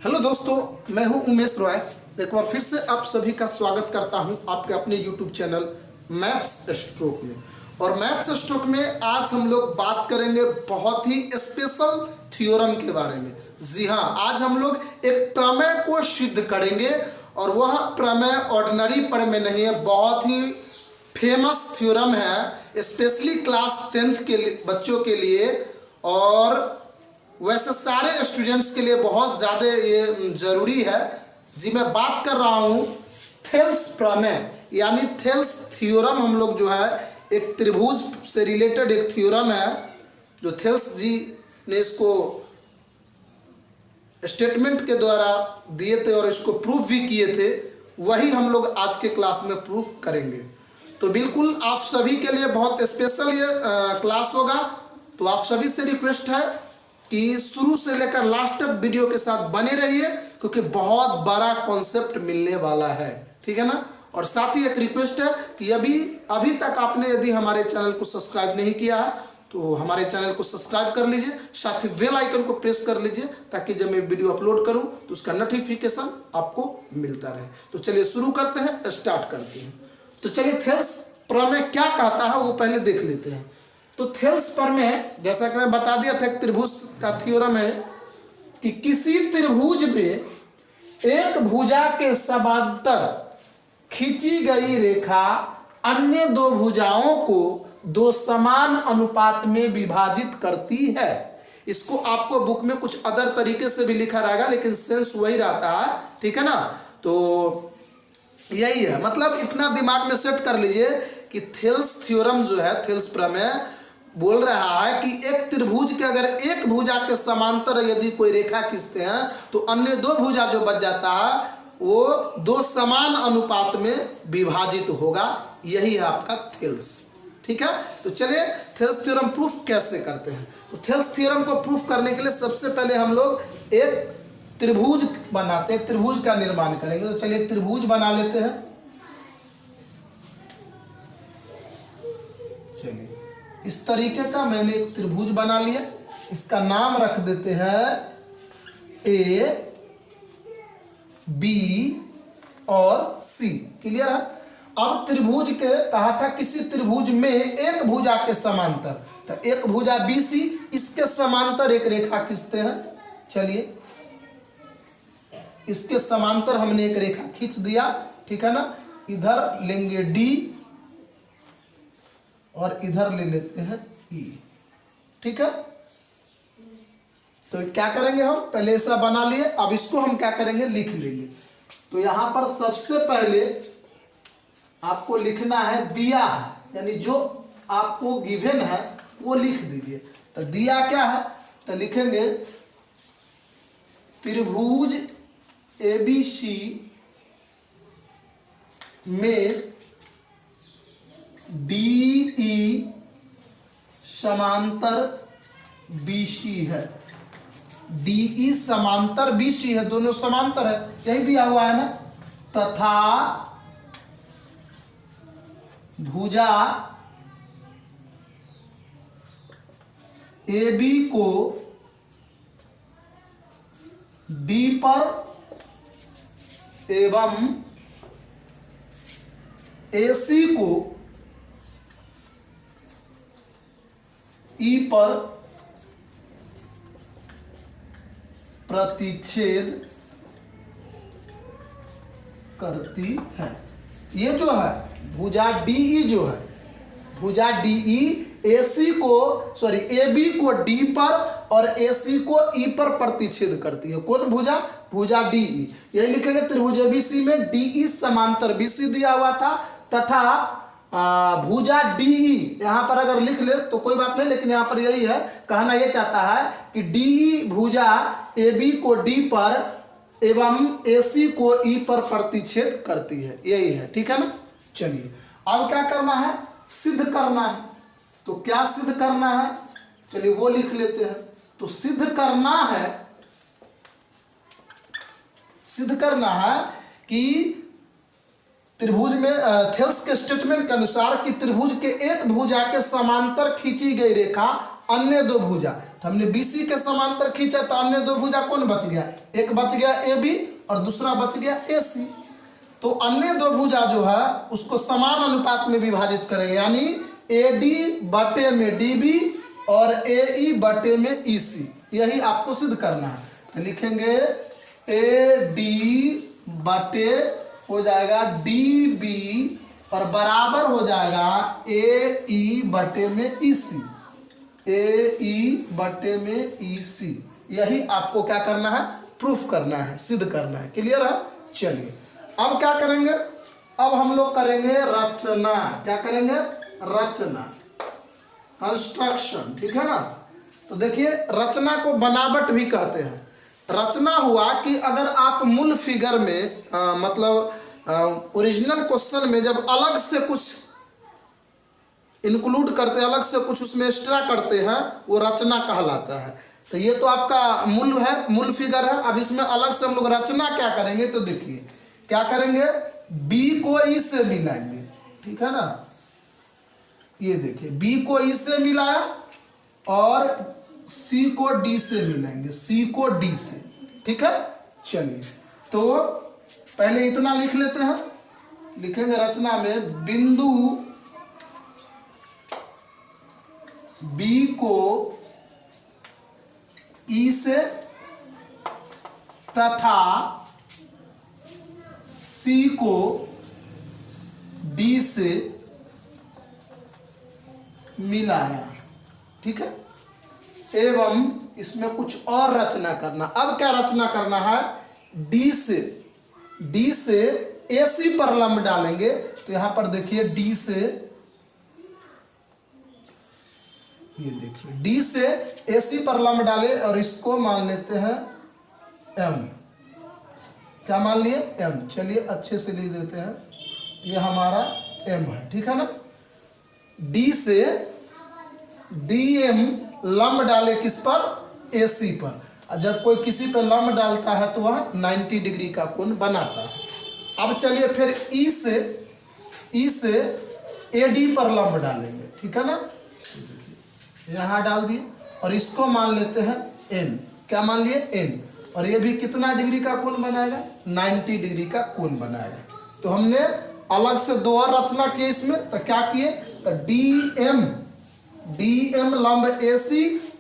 Hello दोस्तों, मैं हूं उमेश रॉय। एक बार फिर से आप सभी का स्वागत करता हूं आपके अपने यूट्यूब चैनल मैथ्स स्ट्रोक में। और मैथ्स स्ट्रोक में आज हम लोग बात करेंगे बहुत ही स्पेशल थ्योरम के बारे में। जी हाँ, आज हम लोग एक प्रमेय को सिद्ध करेंगे और वह प्रमेय ऑर्डिनरी प्रमेय नहीं है, बहुत ही फेमस थ्योरम है, स्पेशली क्लास 10th के बच्चों के लिए और वैसे सारे स्टूडेंट्स के लिए बहुत ज़्यादा ये ज़रूरी है। जी मैं बात कर रहा हूँ थेल्स प्रमेय यानी थेल्स थ्योरम। हम लोग जो है एक त्रिभुज से रिलेटेड एक थ्योरम है जो थेल्स जी ने इसको स्टेटमेंट के द्वारा दिए थे और इसको प्रूफ भी किए थे, वही हम लोग आज के क्लास में प्रूफ करेंगे। तो बिल्कुल आप सभी के लिए बहुत स्पेशल ये क्लास होगा। तो आप सभी से रिक्वेस्ट है कि शुरू से लेकर लास्ट तक वीडियो के साथ बने रहिए, क्योंकि बहुत बड़ा कॉन्सेप्ट मिलने वाला है, ठीक है ना। और साथ ही एक रिक्वेस्ट है कि अभी तक आपने यदि हमारे चैनल को सब्सक्राइब नहीं किया है तो हमारे चैनल को सब्सक्राइब कर लीजिए, साथ ही बेल आइकन को प्रेस कर लीजिए ताकि जब मैं वीडियो अपलोड करूं तो उसका नोटिफिकेशन आपको मिलता रहे। तो चलिए शुरू करते हैं, स्टार्ट करते हैं। तो चलिए थेल्स प्रमेय क्या कहता है वो पहले देख लेते हैं। तो थेल्स प्रमेय जैसा कि मैं बता दिया था, एक त्रिभुज का थ्योरम है कि किसी त्रिभुज में एक भुजा के समांतर खींची गई रेखा अन्य दो भुजाओं को दो समान अनुपात में विभाजित करती है। इसको आपको बुक में कुछ अदर तरीके से भी लिखा रहेगा, लेकिन सेंस वही रहता है, ठीक है ना। तो यही है, मतलब इतना दिमाग में सेट कर लीजिए कि थेल्स थ्योरम जो है, थेल्स प्रमेय बोल रहा है कि एक त्रिभुज के अगर एक भुजा के समांतर यदि कोई रेखा खींचते हैं तो अन्य दो भुजा जो बच जाता है वो दो समान अनुपात में विभाजित होगा। यही है आपका थेल्स, ठीक है। तो चलिए थेल्स थ्योरम प्रूफ कैसे करते हैं। तो थेल्स थ्योरम को प्रूफ करने के लिए सबसे पहले हम लोग एक त्रिभुज बनाते हैं, त्रिभुज का निर्माण करेंगे। तो चलिए एक त्रिभुज बना लेते हैं। चलिए इस तरीके का मैंने एक त्रिभुज बना लिया, इसका नाम रख देते हैं ए, बी और सी। क्लियर है। अब त्रिभुज के कहा था किसी त्रिभुज में एक भुजा के समांतर, तो एक भुजा बी सी, इसके समांतर एक रेखा खींचते हैं। चलिए इसके समांतर हमने एक रेखा खींच दिया, ठीक है ना। इधर लेंगे डी और इधर ले लेते हैं ई, ठीक है। तो क्या करेंगे, हम पहले ऐसा बना लिए, अब इसको हम क्या करेंगे, लिख लेंगे। तो यहां पर सबसे पहले आपको लिखना है दिया है, यानी जो आपको गिवन है वो लिख दीजिए। तो दिया क्या है, तो लिखेंगे त्रिभुज एबीसी में DE समांतर BC है। DE समांतर BC है, दोनों समांतर है, यही दिया हुआ है ना। तथा भुजा AB को D पर एवं AC को ई पर प्रतिच्छेद करती है। ये जो है भुजा डीई, जो है भुजा डीई एसी को AB को डी पर और AC को ई पर प्रतिच्छेद करती है। कौन भुजा, भुजा डीई। यही लिखेंगे त्रिभुज एबीसी में DE समांतर BC दिया हुआ था, तथा भुजा DE यहाँ पर अगर लिख ले तो कोई बात नहीं, लेकिन यहाँ पर यही है, कहना ये चाहता है कि DE भुजा AB को D पर एवं AC को E पर प्रतिच्छेद करती है, यही है, ठीक है ना। चलिए अब क्या करना है, सिद्ध करना है। तो क्या सिद्ध करना है, चलिए वो लिख लेते हैं। तो सिद्ध करना है कि त्रिभुज में थेल्स के स्टेटमेंट के अनुसार कि त्रिभुज के एक भुजा के समांतर खींची गई रेखा अन्य दो भुजा, तो हमने BC के समांतर खींचा तो अन्य दो भुजा कौन बच गया, एक बच गया AB और दूसरा बच गया AC। तो अन्य दो भुजा जो है उसको समान अनुपात में विभाजित करेंगे, यानी AD बटे में DB और AE बटे में EC, यही आपको सिद्ध करना है। तो लिखेंगे AD बटे हो जाएगा DB और बराबर हो जाएगा AE बटे में EC, AE बटे में EC। यही आपको क्या करना है, प्रूफ करना है, सिद्ध करना है। क्लियर है? चलिए अब क्या करेंगे, अब हम लोग करेंगे रचना। क्या करेंगे? रचना, कंस्ट्रक्शन। ठीक है ना? तो देखिए रचना को बनावट भी कहते हैं। रचना हुआ कि अगर आप मूल फिगर में मतलब ओरिजिनल क्वेश्चन में जब अलग से कुछ इंक्लूड करते हैं, अलग से कुछ उसमें एक्स्ट्रा करते हैं, वो रचना कहलाता है। तो ये तो आपका मूल है, मूल फिगर है। अब इसमें अलग से हम लोग रचना क्या करेंगे, तो देखिए क्या करेंगे, B को E से मिलाएंगे। ठीक है ना? ये देखिए B को E से मिलाया और C को D से मिलाएंगे, C को D से। ठीक है? चलिए तो पहले इतना लिख लेते हैं। लिखेंगे रचना में बिंदु B को E से तथा C को D से मिलाया। ठीक है? एवं इसमें कुछ और रचना करना। अब क्या रचना करना है, D से AC पर लंब डालेंगे। तो यहां पर देखिए D से, ये देखिए D से AC पर लंब डाले और इसको मान लेते हैं M। क्या मान लिए? M। चलिए अच्छे से लिख देते हैं, ये हमारा M है। ठीक है ना? D से DM लंब डाले किस पर, AC पर। जब कोई किसी पर लंब डालता है तो वह 90 डिग्री का कोण बनाता है। अब चलिए फिर E से AD पर लंब डालेंगे। ठीक है ना? यहाँ डाल दिए और इसको मान लेते हैं N। क्या मान लिए? N। और ये भी कितना डिग्री का कोण बनाएगा, 90 डिग्री का कोण बनाएगा। तो हमने अलग से दो और रचना किए इसमें। तो क्या किए, तो DM लंब AC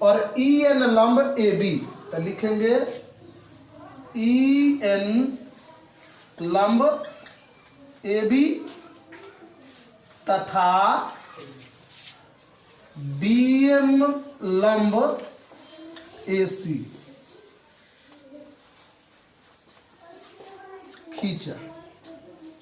और EN लंब AB। तो लिखेंगे EN लंब AB तथा DM लंब AC खींचा।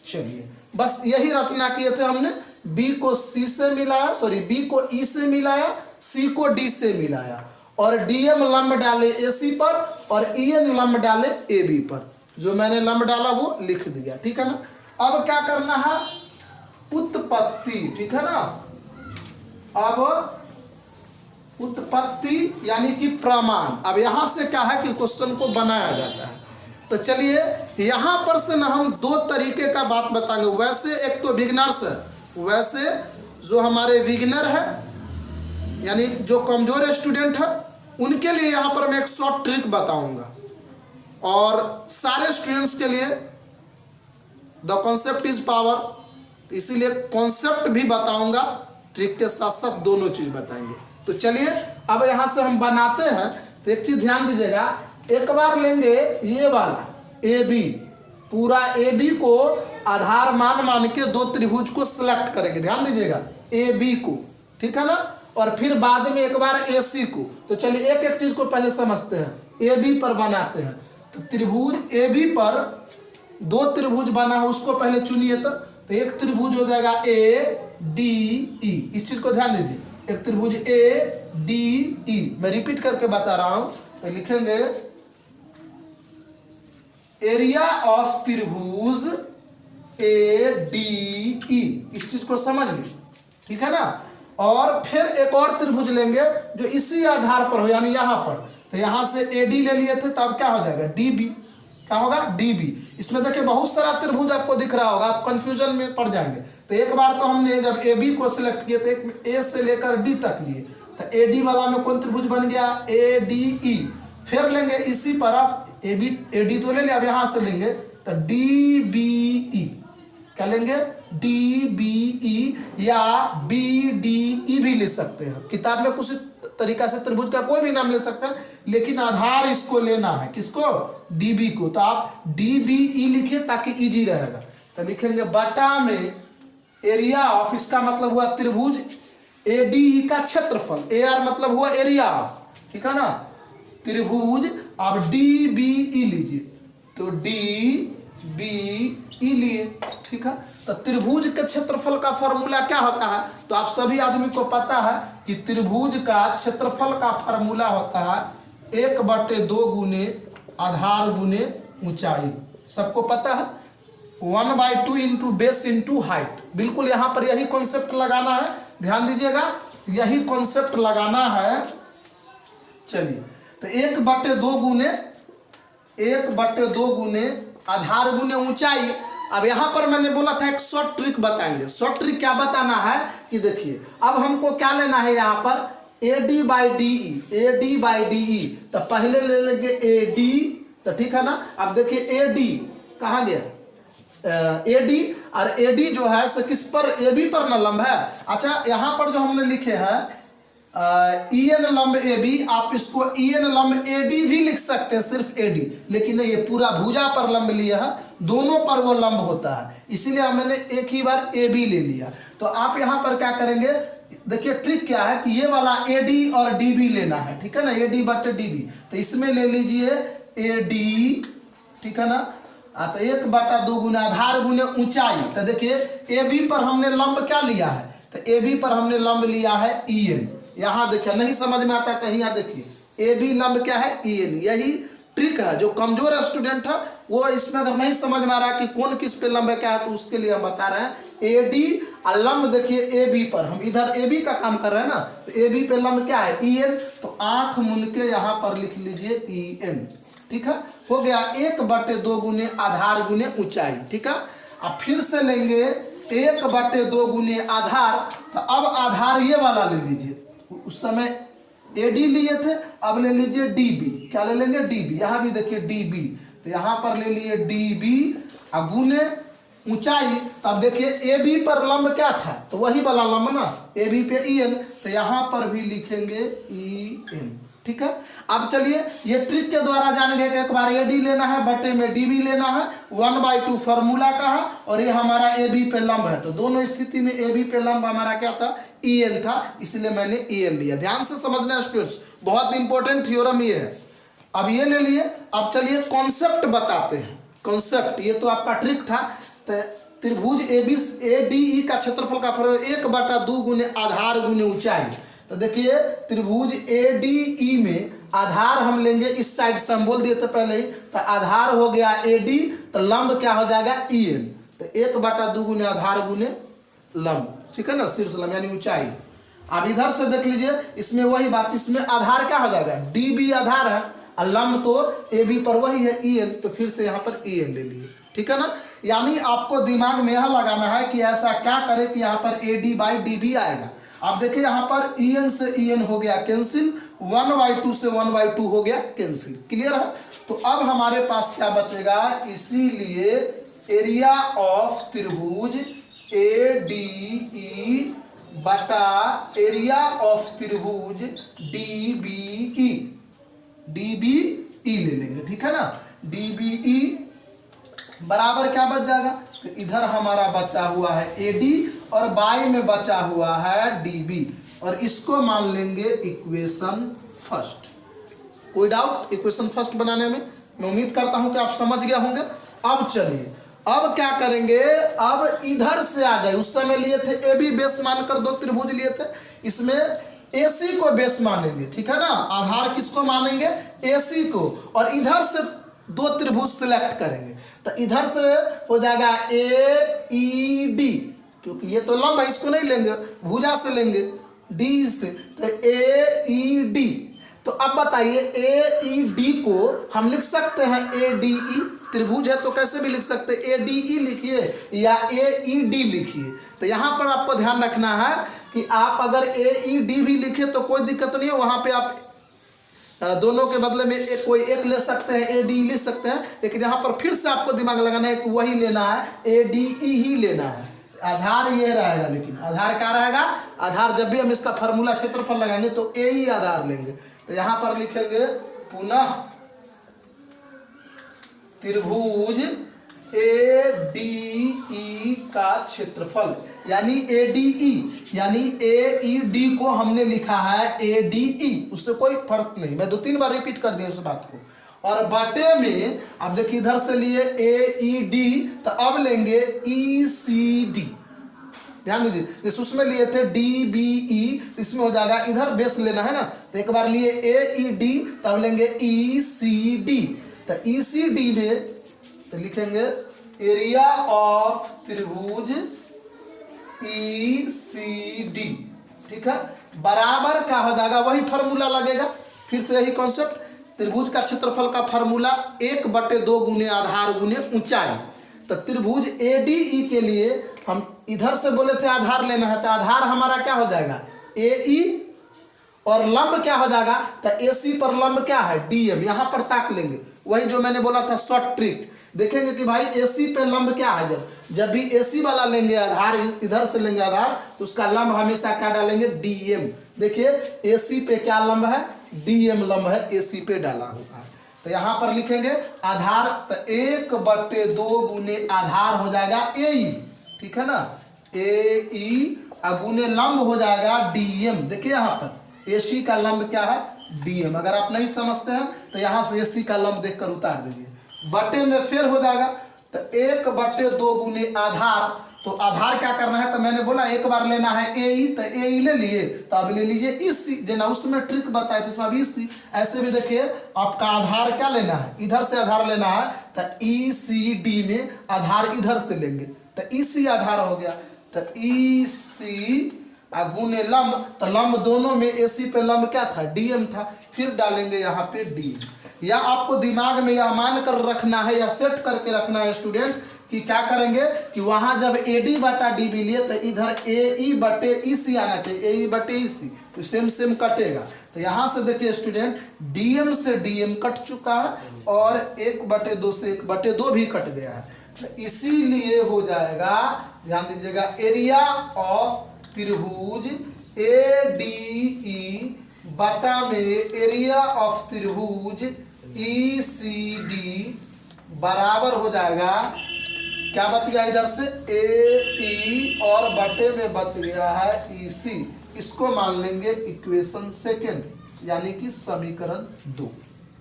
चलिए बस यही रचना किए थे हमने। B को C से मिलाया, B को E से मिलाया, C को D से मिलाया और DM लंब डाले AC पर और EN लंब डाले AB पर। जो मैंने लंब डाला वो लिख दिया। ठीक है ना? अब क्या करना है, उत्पत्ति। ठीक है ना? अब उत्पत्ति यानी कि प्रमाण। अब यहां से क्या है कि क्वेश्चन को बनाया जाता है। तो चलिए यहां पर से ना हम दो तरीके का बात बताएंगे। वैसे एक तो बिगिनर्स है, वैसे जो हमारे बिगिनर है यानी जो कमजोर स्टूडेंट है उनके लिए यहां पर मैं एक शॉर्ट ट्रिक बताऊंगा और सारे स्टूडेंट्स के लिए द कॉन्सेप्ट इज पावर। इसीलिए कॉन्सेप्ट भी बताऊंगा, ट्रिक के साथ साथ दोनों चीज बताएंगे। तो चलिए अब यहां से हम बनाते हैं। तो एक चीज ध्यान दीजिएगा, एक बार लेंगे ये वाला AB, पूरा AB को आधार मान के दो त्रिभुज को सिलेक्ट करेंगे। ध्यान दीजिएगा AB को। ठीक है ना? और फिर बाद में एक बार AC को। तो चलिए एक एक चीज को पहले समझते हैं। AB पर बनाते हैं। तो त्रिभुज AB पर दो त्रिभुज बना है, उसको पहले चुनिए। तो एक त्रिभुज हो जाएगा ADE। इस चीज को ध्यान दीजिए, एक त्रिभुज ADE। मैं रिपीट करके बता रहा हूं। तो लिखेंगे एरिया ऑफ त्रिभुज ADE। इस चीज को समझ ली। ठीक है ना? और फिर एक और त्रिभुज लेंगे जो इसी आधार पर हो, यानी यहां पर। तो यहां से AD ले लिए थे, तब क्या हो जाएगा DB। क्या होगा? DB। इसमें देखिए बहुत सारा त्रिभुज आपको दिख रहा होगा, आप कंफ्यूजन में पड़ जाएंगे। तो एक बार तो हमने जब AB को सिलेक्ट किए थे, A से लेकर D तक लिए, तो ए डी वाला में कौन त्रिभुज बन गया, ए डी ई। फिर लेंगे इसी पर आप ए बी, ए डी तो ले लिया, अब यहाँ से लेंगे तो डी बी ई, क्या लेंगे, डी बी ई या बी डी ई भी ले सकते हैं। किताब में कुछ तरीका से त्रिभुज का कोई भी नाम ले सकते हैं, लेकिन आधार इसको लेना है, किसको, डी बी को। तो आप डी बी ई लिखिए ताकि इजी रहेगा। तो लिखेंगे बटा में एरिया ऑफ, इसका मतलब हुआ त्रिभुज ए डी ई का क्षेत्रफल, ए आर मतलब हुआ एरिया ऑफ, ठीक है ना, त्रिभुज। अब डी बी ई लीजिए, तो डी बी ई लिए, ठीक है। तो त्रिभुज के क्षेत्रफल का फॉर्मूला क्या होता है, तो आप सभी आदमी को पता है कि त्रिभुज का क्षेत्रफल का फॉर्मूला होता है 1/2 गुने आधार गुने ऊंचाई, सबको पता है। 1/2 इंटू बेस इंटू हाइट, बिल्कुल यहाँ पर यही कॉन्सेप्ट लगाना है, ध्यान दीजिएगा, यही कॉन्सेप्ट लगाना है। चलिए, तो 1/2 गुने आधार गुने ऊंचाई। अब यहाँ पर मैंने बोला था एक शॉर्ट ट्रिक बताएंगे। शॉर्ट ट्रिक क्या बताना है कि देखिए, अब हमको क्या लेना है यहाँ पर A D by D E, A D by D E. तो पहले ले लेंगे ए डी, तो ठीक है ना। अब देखिए ए डी कहाँ गया, ए डी, और ए डी जो है सो किस पर, ए बी पर ना लंब है। अच्छा, यहाँ पर जो हमने लिखे हैं ई एन लंब ए बी, आप इसको ई एन लंब ए डी भी लिख सकते हैं, सिर्फ ए डी, लेकिन ये पूरा भुजा पर लंब लिया है, दोनों पर वो लंब होता है, इसीलिए मैंने एक ही बार ए बी ले लिया। तो आप यहाँ पर क्या करेंगे, देखिए ट्रिक क्या है कि ये वाला ए डी और डी बी लेना है, ठीक है ना, ए डी बटे डी बी। तो इसमें ले लीजिए ए डी, ठीक है ना। तो 1/2 गुना आधार गुने ऊंचाई। तो देखिए ए बी पर हमने लंब क्या लिया है, तो ए बी पर हमने लंब लिया है ई एन। यहाँ देखिए, नहीं समझ में आता है कहीं, यहाँ देखिए ए बी लंब क्या है, ई एन। यही ट्रिक है, जो कमजोर स्टूडेंट है वो इसमें अगर नहीं समझ में आ रहा है कि कौन किस पे लंब है क्या है, तो उसके लिए हम बता रहे हैं ए डी और लंब देखिए ए बी पर, हम इधर ए बी का काम कर रहे हैं ना, तो ए बी पे लंब क्या है, ई एन। तो आंख मुन के यहाँ पर लिख लीजिए ई एन, ठीक है। हो गया 1/2 गुने आधार गुने ऊंचाई, ठीक है। अब फिर से लेंगे 1/2 गुने आधार। तो अब आधार ये वाला ले लीजिए, उस समय ए डी लिए थे, अब ले लीजिए डी बी, क्या ले लेंगे, डी बी। यहाँ भी देखिए डी बी, तो यहाँ पर ले लिए डी बी गुने ऊंचाई। तब देखिए ए बी पर लंब क्या था, तो वही वाला लंब ना, ए बी पे ई एन, तो यहाँ पर भी लिखेंगे ई एन, ठीक है। अब चलिए ये ट्रिक के द्वारा जानेंगे कि एक बार ए डी लेना है, बटे में डी बी लेना है, 1/2 फॉर्मूला का है, और ये हमारा ए बी पे लंब है। तो दोनों स्थिति में ए बी पे लंब हमारा क्या था, ई एन था, इसलिए मैंने ई एन लिया। ध्यान से समझना स्टूडेंट्स, बहुत इंपॉर्टेंट थ्योरम ये है। अब ये ले लिए। अब चलिए कॉन्सेप्ट बताते हैं। कॉन्सेप्ट, ये तो आपका ट्रिक था। तो त्रिभुज ए बी ए डी ई का क्षेत्रफल का फॉर्मूला 1/2 गुने आधार गुने ऊंचाई। तो देखिए त्रिभुज ए डी ई में आधार हम लेंगे, इस साइड से हम बोल दिए थे पहले ही, तो आधार हो गया ए डी, तो लंब क्या हो जाएगा, ई एन। तो 1/2 गुने आधार गुने लंब, ठीक है ना, शीर्ष लंब यानी ऊंचाई। अब इधर से देख लीजिए, इसमें वही बात, इसमें आधार क्या हो जाएगा, डी बी आधार है, और लंब तो ए बी पर वही है ई एन, तो फिर से यहाँ पर ई एन ले लिए, ठीक है ना। यानी आपको दिमाग में यह लगाना है कि ऐसा क्या करें कि यहाँ पर A D by D B आएगा। आप देखिए यहाँ पर ई एन से ई एन हो गया कैंसिल, 1/2 से 1/2 हो गया कैंसिल, क्लियर है। तो अब हमारे पास क्या बचेगा, इसीलिए एरिया ऑफ त्रिभुज ए डी ई बटा एरिया ऑफ त्रिभुज D B E, D B E ले लेंगे, ठीक है ना। डी बी ई बराबर क्या बच जाएगा, तो इधर हमारा बचा हुआ है ए डी और बाई में बचा हुआ है डी बी, और इसको मान लेंगे इक्वेशन फर्स्ट। कोई डाउट इक्वेशन फर्स्ट बनाने में? मैं उम्मीद करता हूं कि आप समझ गए होंगे। अब चलिए, अब क्या करेंगे, अब इधर से आ गए, उस समय लिए थे ए बी बेस मानकर 2 त्रिभुज लिए थे, इसमें ए सी को बेस मानेंगे, ठीक है ना। आधार किसको मानेंगे, ए सी को, और इधर से 2 त्रिभुज सिलेक्ट करेंगे। तो इधर से हो जाएगा ए ई डी, क्योंकि ये तो लंब है, इसको नहीं लेंगे, भुजा से लेंगे डी से, तो ए ई डी। तो अब बताइए ए ई डी को हम लिख सकते हैं ए डी ई, त्रिभुज है तो कैसे भी लिख सकते हैं, ए डी ई लिखिए या ए ई डी लिखिए। तो यहाँ पर आपको ध्यान रखना है कि आप अगर AED भी लिखे तो कोई दिक्कत नहीं है, वहाँ पे आप दोनों के बदले में कोई एक ले सकते हैं, ADE ले सकते हैं, लेकिन यहाँ पर फिर से आपको दिमाग लगाना है कि वही लेना है, ADE ही लेना है। आधार ये रहेगा, लेकिन आधार क्या रहेगा, आधार जब भी हम इसका फार्मूला क्षेत्रफल लगाएंगे तो AE आधार लेंगे। तो यहाँ पर लिखेंगे पुनः त्रिभुज ADE का क्षेत्रफल, यानी ADE, यानी AED को हमने लिखा है ADE, उससे कोई फर्क नहीं, मैं 2-3 बार रिपीट कर दिया उस बात को। और बटे में अब देखिए इधर से लिए AED, तो अब लेंगे ECD, ध्यान दीजिए, जैसे उसमें लिए थे DBE, तो इसमें हो जाएगा, इधर बेस लेना है ना, तो एक बार लिए AED, तब लेंगे ECD, तो ECD में तो लिखेंगे एरिया ऑफ त्रिभुज ECD, ठीक है, बराबर क्या हो जाएगा, वही फार्मूला लगेगा, फिर से यही कॉन्सेप्ट, त्रिभुज का क्षेत्रफल का फार्मूला 1/2 गुने आधार गुने ऊंचाई। तो त्रिभुज ADE के लिए हम इधर से बोले थे आधार लेना है, तो आधार हमारा क्या हो जाएगा AE, और लंब क्या हो जाएगा, तो AC पर लंब क्या है DM, यहाँ पर ताक लेंगे, वही जो मैंने बोला था शॉर्ट ट्रिक, देखेंगे कि भाई AC पे लंब क्या है, जब भी AC वाला लेंगे आधार, इधर से लेंगे आधार, तो उसका लंब हमेशा क्या डालेंगे DM। देखिए AC पे क्या लंब है, DM लंब है, AC पे डाला हुआ है। तो यहाँ पर लिखेंगे आधार, तो 1/2 गुने आधार हो जाएगा AE, ठीक है ना, AE गुने लंब हो जाएगा DM। देखिए यहाँ पर AC का लंब क्या है DM, अगर आप नहीं समझते हैं तो यहाँ से AC का लंब देखकर उतार दीजिए, बटे में फिर हो जाएगा, तो 1/2 गुने आधार, तो आधार क्या करना है, तो मैंने बोला एक बार लेना है AE, तो AE ले लिए, तो अब ले लीजिए EC, जना उसमें ट्रिक बताए थे इसमें भी EC, ऐसे भी देखिए आपका आधार क्या लेना है, इधर से आधार लेना है, तो ECD में आधार इधर से लेंगे, तो EC आधार हो गया, तो EC गुने लंब, तो लंब दोनों में AC पे लंब क्या था DM था, फिर डालेंगे यहाँ पे DM। या आपको दिमाग में यह मान कर रखना है या सेट करके रखना है स्टूडेंट कि क्या करेंगे कि वहां जब AD/DB लिए तो इधर AE/EC आना चाहिए, AE/EC, तो सेम कटेगा। तो यहाँ से देखिए स्टूडेंट DM से DM कट चुका है और 1/2 से 1/2 भी कट गया है, तो इसीलिए हो जाएगा, ध्यान दीजिएगा, एरिया ऑफ त्रिभुज ADE बटा में एरिया ऑफ त्रिभुज ECD बराबर हो जाएगा, क्या बच गया इधर से AE और बटे में बच गया है EC, इसको मान लेंगे इक्वेशन सेकेंड, यानी कि समीकरण 2।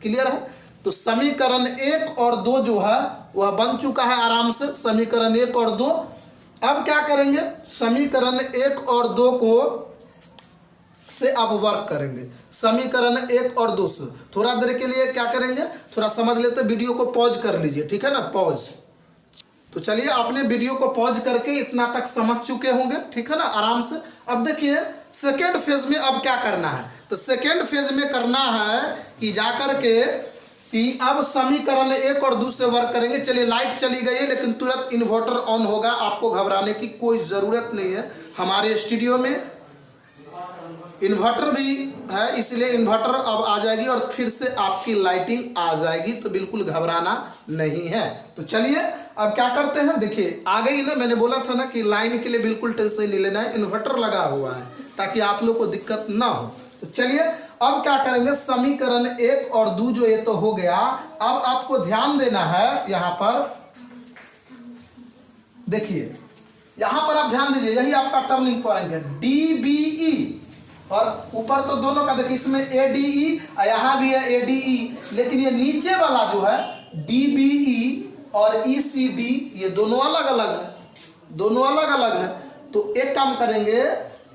क्लियर है, तो समीकरण 1 और 2 जो है वह बन चुका है आराम से, समीकरण 1 और 2। अब क्या करेंगे, समीकरण 1 और 2 को से अब वर्क करेंगे, समीकरण 1 और 2 से थोड़ा देर के लिए क्या करेंगे, थोड़ा समझ लेते, वीडियो को पॉज कर लीजिए, ठीक है ना, पॉज। तो चलिए आपने वीडियो को पॉज करके इतना तक समझ चुके होंगे, ठीक है ना, आराम से। अब देखिए सेकेंड फेज में अब क्या करना है, तो सेकेंड फेज में करना है कि जाकर के कि अब समीकरण 1 और 2 से वर्क करेंगे। चलिए लाइट चली गई है, लेकिन तुरंत इन्वर्टर ऑन होगा, आपको घबराने की कोई ज़रूरत नहीं है। हमारे स्टूडियो में इन्वर्टर भी है, इसलिए इन्वर्टर अब आ जाएगी और फिर से आपकी लाइटिंग आ जाएगी, तो बिल्कुल घबराना नहीं है। तो चलिए अब क्या करते हैं, देखिए आ गई ना, मैंने बोला था ना कि लाइन के लिए बिल्कुल टेंशन नहीं लेना है, इन्वर्टर लगा हुआ है ताकि आप लोग को दिक्कत ना हो। तो चलिए अब क्या करेंगे, समीकरण 1 और 2 जो ये तो हो गया, अब आपको ध्यान देना है यहाँ पर, देखिए यहाँ पर आप ध्यान दीजिए, यही आपका टर्निंग पॉइंट है, DBE, और ऊपर तो दोनों का देखिए, इसमें ADE, यहाँ भी है ADE, लेकिन ये नीचे वाला जो है DBE और ECD, ये दोनों अलग अलग है, दोनों अलग अलग है। तो एक काम करेंगे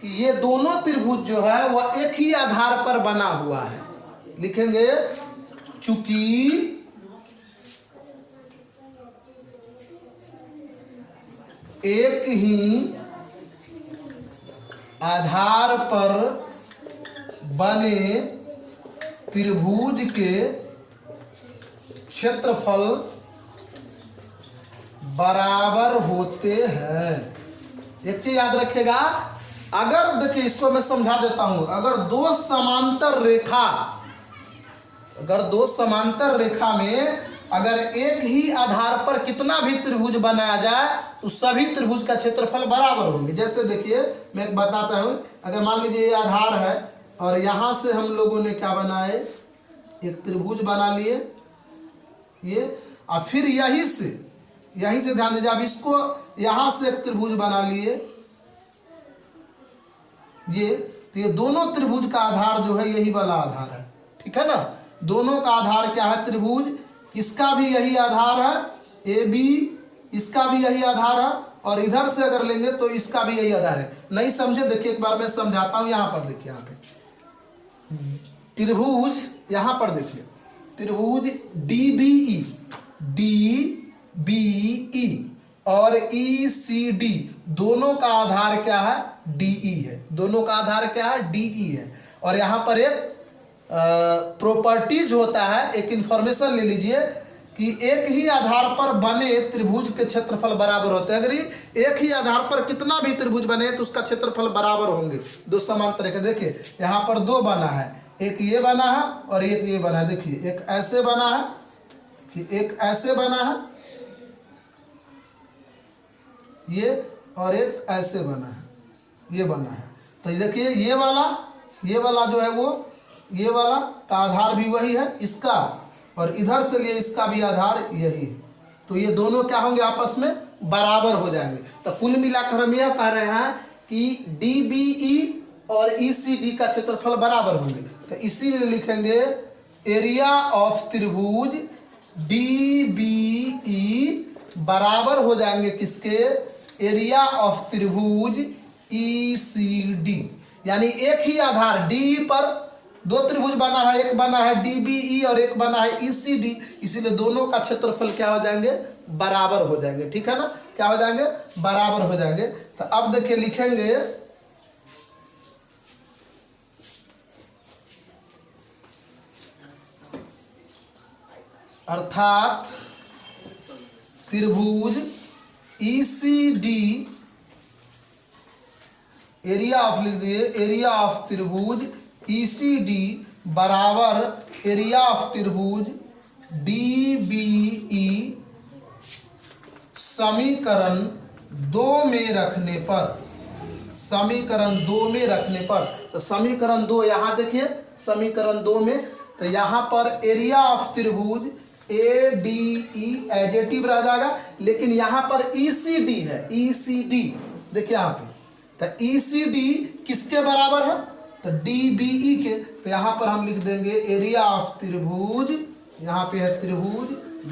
कि ये दोनों त्रिभुज जो है वह एक ही आधार पर बना हुआ है, लिखेंगे चूंकि एक ही आधार पर बने त्रिभुज के क्षेत्रफल बराबर होते हैं। एक चीज याद रखिएगा अगर देखिए इसको मैं समझा देता हूं, अगर दो समांतर रेखा में अगर एक ही आधार पर कितना भी त्रिभुज बनाया जाए तो सभी त्रिभुज का क्षेत्रफल बराबर होंगे। जैसे देखिए मैं एक बताता हूँ, अगर मान लीजिए ये आधार है और यहाँ से हम लोगों ने क्या बनाए, एक त्रिभुज बना लिए ये, और फिर यहीं से ध्यान दीजिए, अब इसको यहाँ से एक त्रिभुज बना लिए ये, तो ये दोनों त्रिभुज का आधार जो है यही वाला आधार है, ठीक है ना। दोनों का आधार क्या है, त्रिभुज, इसका भी यही आधार है ए बी, इसका भी यही आधार है, और इधर से अगर लेंगे तो इसका भी यही आधार है। नहीं समझे, देखिए एक बार मैं समझाता हूं। यहाँ पर देखिए, यहाँ पे त्रिभुज, यहाँ पर देखिए त्रिभुज डी बी ई और ई सी डी, दोनों का आधार क्या है, डी ई है। दोनों का आधार क्या है, डी ई है। और यहाँ पर एक प्रॉपर्टीज होता है, एक इंफॉर्मेशन ले लीजिए कि एक ही आधार पर बने त्रिभुज के क्षेत्रफल बराबर होते हैं। अगर एक ही आधार पर कितना भी त्रिभुज बने तो उसका क्षेत्रफल बराबर होंगे। दो समांतर रेखा, देखिए यहाँ पर दो बना है, एक ये बना है और एक ये बना है। देखिए एक ऐसे बना है, देखिए एक ऐसे बना है ये, और एक ऐसे बना है, ये बना है। तो देखिए ये वाला जो है वो, ये वाला का आधार भी वही है इसका, और इधर से लिए इसका भी आधार यही है। तो ये दोनों क्या होंगे, आपस में बराबर हो जाएंगे। तो कुल मिलाकर हम यह कह रहे हैं कि डी बी ई और ई सी डी का क्षेत्रफल बराबर होंगे। तो इसीलिए लिखेंगे एरिया ऑफ त्रिभुज डी बी ई बराबर हो जाएंगे किसके, एरिया ऑफ त्रिभुज ई सी डी। यानी एक ही आधार डी पर दो त्रिभुज बना है, एक बना है डी बी ई और एक बना है ई सी डी, इसीलिए दोनों का क्षेत्रफल क्या हो जाएंगे, बराबर हो जाएंगे, ठीक है ना। क्या हो जाएंगे, बराबर हो जाएंगे। तो अब देखिए लिखेंगे अर्थात त्रिभुज ई सी डी, एरिया ऑफ लिख दिए, एरिया ऑफ त्रिभुज ई सी डी बराबर एरिया ऑफ त्रिभुज डी बी ई समीकरण 2 में रखने पर, समीकरण 2 में रखने पर, तो समीकरण 2 यहाँ देखिए, समीकरण 2 में, तो यहाँ पर एरिया ऑफ त्रिभुज ए डी ई एजेटिव रह जाएगा, लेकिन यहाँ पर ई सी डी है, ई सी डी देखिए यहाँ पे, तो ई सी डी किसके बराबर है, तो डी बी ई के। तो यहाँ पर हम लिख देंगे एरिया ऑफ त्रिभुज, यहाँ पे है त्रिभुज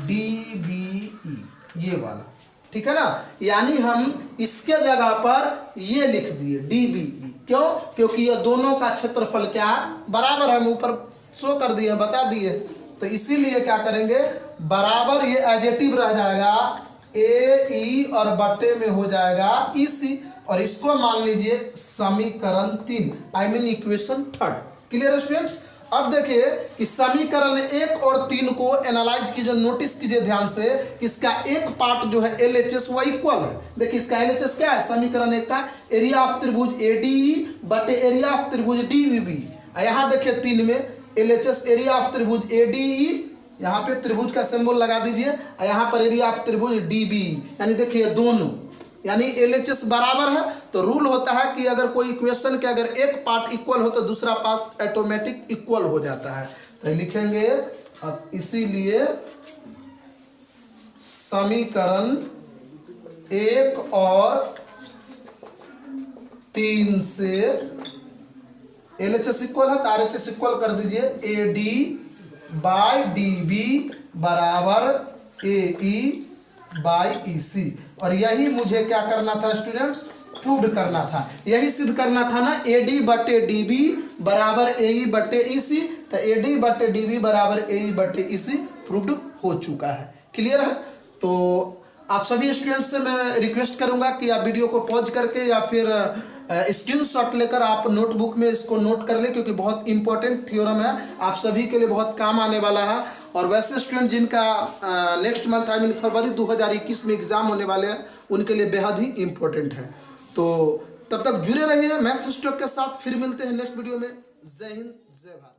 डी बी ई, ये वाला, ठीक है ना। यानी हम इसके जगह पर ये लिख दिए डी बी ई, क्यों, क्योंकि ये दोनों का क्षेत्रफल क्या बराबर है, हम ऊपर शो कर दिए, बता दिए। तो इसीलिए क्या करेंगे, बराबर ये एजेटिव रह जाएगा ए ई और बट्टे में हो जाएगा ई सी, और इसको मान लीजिए समीकरण 3, I mean equation 3। Clear students. अब देखिए कि समीकरण 1 और 3 को एनालाइज कीजिए, नोटिस कीजिए ध्यान से, इसका एक पार्ट जो है LHS वो इक्वल है। देखिए इसका LHS क्या है, समीकरण 1 का एरिया ऑफ त्रिभुज ADE बटे एरिया ऑफ त्रिभुज DBB। यहाँ देखिए 3 में LHS एरिया ऑफ त्रिभुज ADE, यहाँ पे त्रिभुज का सिंबल लगा दीजिए, और यहाँ पर एरिया ऑफ त्रिभुज DBE, यानी देखिए दोनों, यानी LHS बराबर है। तो रूल होता है कि अगर कोई इक्वेशन के अगर एक पार्ट इक्वल हो तो दूसरा पार्ट ऑटोमेटिक इक्वल हो जाता है। तो लिखेंगे अब इसीलिए समीकरण 1 और 3 से LHS इक्वल है तो RHS इक्वल कर दीजिए, AD बाई DB बराबर AE बाई EC। और यही मुझे क्या करना था स्टूडेंट्स, प्रूव करना था, यही सिद्ध करना था ना, AD बटे DB बराबर AE बटे EC। तो AD बटे DB बराबर AE बटे EC प्रूव्ड हो चुका है। क्लियर है। तो आप सभी स्टूडेंट्स से मैं रिक्वेस्ट करूंगा कि आप वीडियो को पॉज करके या फिर स्क्रीनशॉट लेकर आप नोटबुक में इसको नोट कर ले, क्योंकि बहुत इंपॉर्टेंट थ्योरम है, आप सभी के लिए बहुत काम आने वाला है। और वैसे स्टूडेंट जिनका नेक्स्ट मंथ आई मीन फरवरी 2021 में एग्जाम होने वाले हैं, उनके लिए बेहद ही इम्पोर्टेंट है। तो तब तक जुड़े रहिए मैथ्स स्टॉक के साथ। फिर मिलते हैं नेक्स्ट वीडियो में। जय हिंद, जय भारत।